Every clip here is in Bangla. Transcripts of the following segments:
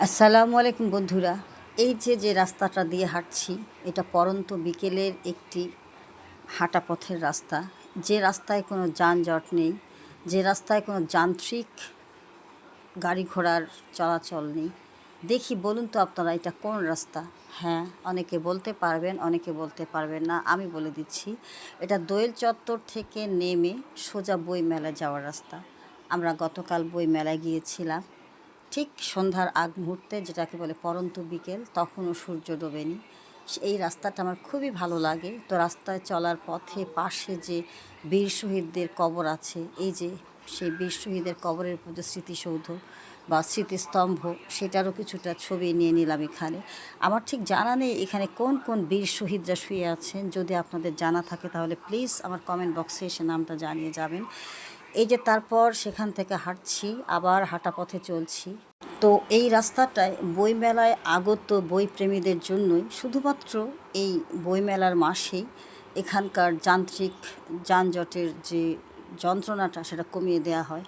আসসালামু আলাইকুম বন্ধুরা। এই যে রাস্তাটা দিয়ে হাঁটছি, এটা পড়ন্ত বিকেলের একটি হাঁটা পথের রাস্তা। যে রাস্তায় কোনো যানজট নেই, যে রাস্তায় কোনো যান্ত্রিক গাড়ি ঘোড়ার চলাচল নেই। দেখি বলুন তো আপনারা এটা কোন রাস্তা? হ্যাঁ, অনেকে বলতে পারবেন, অনেকে বলতে পারবেন না। আমি বলে দিচ্ছি, এটা দোয়েল চত্বর থেকে নেমে সোজা বইমেলায় যাওয়ার রাস্তা। আমরা গতকাল বইমেলায় গিয়েছিলাম, ঠিক সন্ধ্যার আগ মুহূর্তে, যেটাকে বলে পড়ন্ত বিকেল, তখনও সূর্য ডোবেনি। এই রাস্তাটা আমার খুবই ভালো লাগে। তো রাস্তায় চলার পথে পাশে যে বীর শহীদদের কবর আছে, এই যে সেই বীর শহীদের কবরের উপর যে স্মৃতিসৌধ বা স্মৃতিস্তম্ভ, সেটারও কিছুটা ছবি নিয়ে নিলাম এখানে। আমার ঠিক জানা নেই এখানে কোন কোন বীর শহীদরা শুয়ে আছেন। যদি আপনাদের জানা থাকে তাহলে প্লিজ আমার কমেন্ট বক্সে এসে নামটা জানিয়ে যাবেন। এই যে তারপর সেখান থেকে হাঁটছি, আবার হাঁটা পথে চলছি। তো এই রাস্তাটায় বইমেলায় আগত বইপ্রেমীদের জন্যই, শুধুমাত্র এই বইমেলার মাসেই এখানকার যান্ত্রিক যানজটের যে যন্ত্রণাটা সেটা কমিয়ে দেওয়া হয়।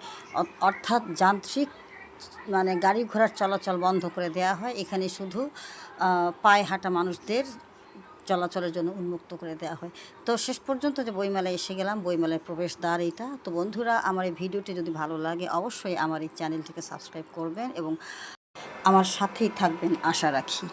অর্থাৎ যান্ত্রিক মানে গাড়ি ঘোড়ার চলাচল বন্ধ করে দেওয়া হয়। এখানে শুধু পায়ে হাঁটা মানুষদের চলাচলের জন্য উন্মুক্ত করে দেওয়া হয়। তো শেষ পর্যন্ত যে বইমেলায় এসে গেলাম, বইমেলায় প্রবেশদ্বার এইটা। তো বন্ধুরা, আমার এই ভিডিওটি যদি ভালো লাগে অবশ্যই আমার এই চ্যানেলটিকে সাবস্ক্রাইব করবেন এবং আমার সাথেই থাকবেন আশা রাখি।